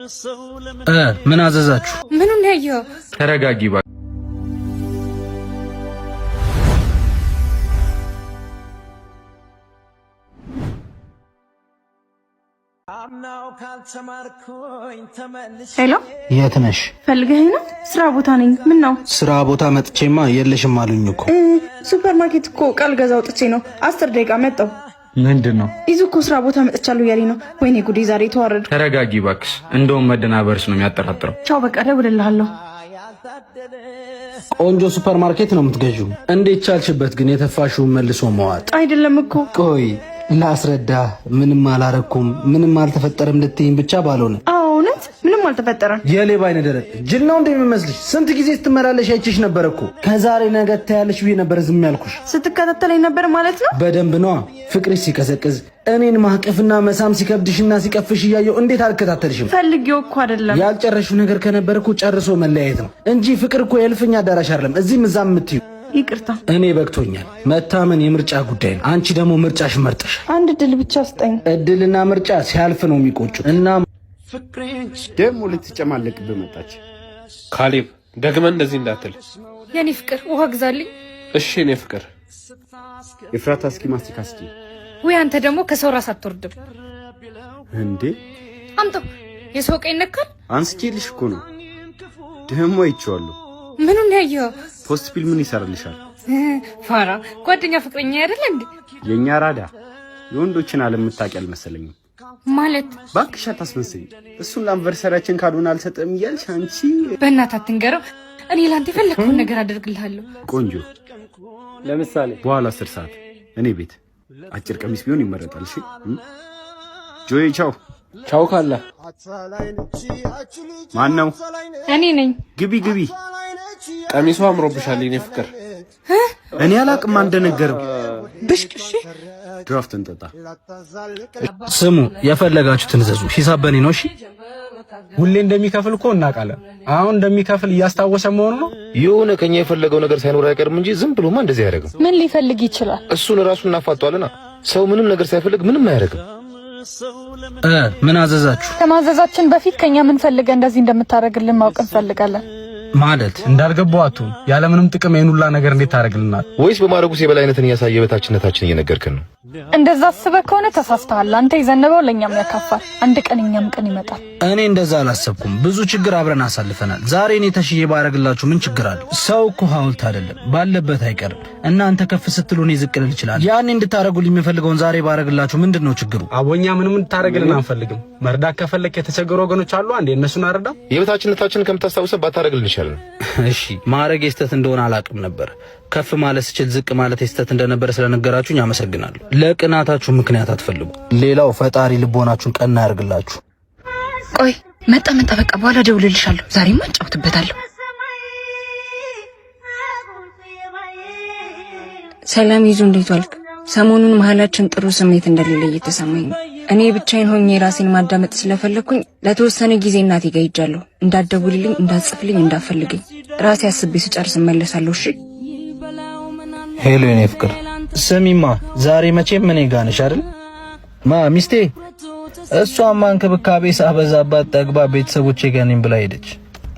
ምን አዘዛችሁ? ምኑን ያየው? ተረጋጊ ባ ሄሎ፣ የት ነሽ? ፈልገኸኝ ነው? ስራ ቦታ ነኝ። ምን ነው? ስራ ቦታ መጥቼማ የለሽም አሉኝ እኮ። ሱፐርማርኬት እኮ ቃል ገዛ ወጥቼ ነው። 10 ደቂቃ መጣሁ። ምንድን ነው? ይዙ እኮ ስራ ቦታ መጥቻለሁ እያለኝ ነው። ወይኔ ጉዴ፣ ዛሬ ተዋረድኩ። ተረጋጊ እባክሽ። እንደውም መደናበርሽ ነው የሚያጠራጥረው። ቻው፣ በቃ እደውልልሃለሁ። ቆንጆ ሱፐርማርኬት ነው የምትገዢው። እንዴት ቻልሽበት ግን የተፋሽውን መልሶ መዋጥ? አይደለም እኮ። ቆይ ላስረዳ። ምንም አላረኩም፣ ምንም አልተፈጠረም ልትይኝ ብቻ ባልሆነ። እውነት ምንም አልተፈጠረም። የሌባ አይነ ደረቅ ጅል ነው እንደሚመስልሽ? ስንት ጊዜ ስትመላለሽ አይቼሽ ነበር እኮ። ከዛሬ ነገ ታያለሽ ብዬ ነበር ዝም ያልኩሽ። ስትከታተለኝ ነበር ማለት ነው? በደንብ ነዋ። ፍቅርሽ ሲቀዘቅዝ እኔን ማቀፍና መሳም ሲከብድሽና ሲቀፍሽ እያየው እንዴት አልከታተልሽም? ፈልጌው እኮ አይደለም። ያልጨረሽው ነገር ከነበር እኮ ጨርሶ መለያየት ነው እንጂ ፍቅር እኮ የእልፍኝ አዳራሽ አይደለም። እዚህም እዛም የምትዩ። ይቅርታ፣ እኔ በቅቶኛል። መታመን የምርጫ ጉዳይ ነው። አንቺ ደግሞ ምርጫሽ መርጠሻል። አንድ እድል ብቻ ስጠኝ። እድልና ምርጫ ሲያልፍ ነው የሚቆጩት። እና ደግሞ ልትጨማለቅብህ መጣች። ካሌብ ደግመን እንደዚህ እንዳትል። የኔ ፍቅር ውሃ ግዛልኝ። እሺ የኔ ፍቅር። ኤፍራታ እስኪ ማስቲካ እስኪ። ወይ አንተ ደግሞ ከሰው ራስ አትወርድም እንዴ? አምጣው። የሰው ቀይ ነካል። አንስቼልሽ እኮ ነው። ደግሞ አይቼዋለሁ። ምኑን ያየው? ፖስት ፊልም ምን ይሰራልሻል? ፋራ ጓደኛ ፍቅረኛ አይደለ እንዴ? የኛ ራዳ የወንዶችን ዓለም የምታውቂ አልመሰለኝም። ማለት ባክሽ አታስመስይ። እሱን ለአንቨርሰሪያችን ካዱን አልሰጠም እያልሽ አንቺ። በእናትህ አትንገረው። እኔ ላንተ የፈለግኩን ነገር አደርግልሃለሁ። ቆንጆ። ለምሳሌ በኋላ 10 ሰዓት እኔ ቤት አጭር ቀሚስ ቢሆን ይመረጣል። እሺ ጆይ፣ ቻው ቻው። ካለ ማን ነው? እኔ ነኝ። ግቢ ግቢ። ቀሚሱ አምሮብሻል የኔ ፍቅር። እኔ አላቅም እንደነገረው ብሽቅሽ ድራፍት እንጠጣ። ስሙ፣ የፈለጋችሁትን እዘዙ። ሂሳብ በኔ ነው። እሺ ሁሌ እንደሚከፍል እኮ እናውቃለን። አሁን እንደሚከፍል እያስታወሰ መሆኑ ነው። የሆነ ከኛ የፈለገው ነገር ሳይኖር አይቀርም እንጂ ዝም ብሎማ እንደዚህ አያደርግም። ምን ሊፈልግ ይችላል? እሱን ራሱን እናፋጧልና ሰው ምንም ነገር ሳይፈልግ ምንም አያደርግም። ምን አዘዛችሁ? ከማዘዛችን በፊት ከኛ ምን ፈልገህ እንደዚህ እንደምታደርግልን ማወቅ እንፈልጋለን። ማለት እንዳልገባው አትሁን። ያለምንም ጥቅም የኑላ ነገር እንዴት ታደርግልናል? ወይስ በማድረጉስ የበላይነትን እያሳየ በታችነታችን እየነገርከን ነው? እንደዛ አስበህ ከሆነ ተሳስተሃል። አንተ የዘነበው ለኛም ያካፋል። አንድ ቀን እኛም ቀን ይመጣል። እኔ እንደዛ አላሰብኩም። ብዙ ችግር አብረን አሳልፈናል። ዛሬ እኔ ተሽዬ ባረግላችሁ ምን ችግር አለ? ሰው እኮ ሐውልት አይደለም፣ ባለበት አይቀርም። እናንተ ከፍ ስትሉ እኔ ዝቅ ልል እችላለሁ። ያኔ እንድታረጉልኝ የምፈልገውን ዛሬ ባረግላችሁ ምንድነው ችግሩ? አቦኛ ምንም እንድታረግልን አንፈልግም። መርዳት ከፈለክ የተቸገሩ ወገኖች አሉ። አንዴ እነሱን አረዳ። የበታችነታችንን ከምታስታውሰ ባታረግልን ይችላል። እሺ ማረግ የስተት እንደሆነ አላቅም ነበር። ከፍ ማለት ስችል ዝቅ ማለት የስተት እንደነበረ ስለነገራችሁኝ አመሰግናለሁ። ለቅናታችሁ ምክንያት አትፈልጉ። ሌላው ፈጣሪ ልቦናችሁን ቀና ያርግላችሁ። ቆይ መጣ በቃ በኋላ ደውልልሻለሁ። ዛሬማ እንጫወትበታለሁ። ሰላም ይዙ፣ እንዴት ዋልክ? ሰሞኑን መሀላችን ጥሩ ስሜት እንደሌለ እየተሰማኝ ነው። እኔ ብቻዬን ሆኜ ራሴን ማዳመጥ ስለፈለኩኝ ለተወሰነ ጊዜ እናቴ ጋር ሄጃለሁ። እንዳትደውልልኝ፣ እንዳትጽፍልኝ፣ እንዳትፈልገኝ ራሴ አስቤ ስጨርስ እመለሳለሁ። እሺ? ሄሎ የኔ ፍቅር፣ ስሚማ ዛሬ መቼም እኔ ጋር ነሽ አይደል? ሚስቴ እሷማ እንክብካቤ ሳበዛባት ጠግባ ቤተሰቦቼ ጋር ነኝ ብላ ሄደች።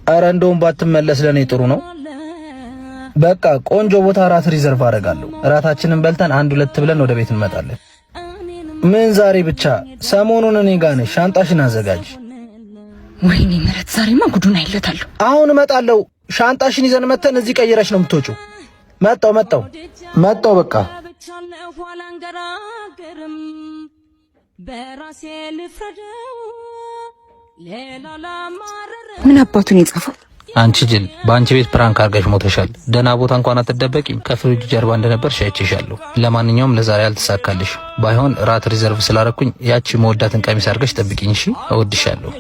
ኧረ እንደውም ባትመለስ ለኔ ጥሩ ነው። በቃ ቆንጆ ቦታ ራት ሪዘርቭ አደርጋለሁ። ራታችንን በልተን 1-2 ብለን ወደ ቤት እንመጣለን። ምን ዛሬ ብቻ? ሰሞኑን እኔ ጋር ነሽ። ሻንጣሽን አዘጋጅ። ወይኔ ምረት፣ ዛሬማ ጉዱን አይለታለሁ። አሁን እመጣለሁ። ሻንጣሽን ይዘን መተን እዚህ ቀይረሽ ነው የምትወጪው። መጣው በቃ ምን አባቱን የጻፈው? አንቺ ጅል፣ በአንቺ ቤት ፕራንክ አድርገሽ ሞተሻል። ደህና ቦታ እንኳን አትደበቂም። ከፍሪጅ ጀርባ እንደነበር ሻይቼሻለሁ። ለማንኛውም ለዛሬ አልተሳካልሽ። ባይሆን ራት ሪዘርቭ ስላደረኩኝ ያቺ መወዳትን ቀሚስ አድርገሽ ጠብቂኝ። እሺ? እወድሻለሁ።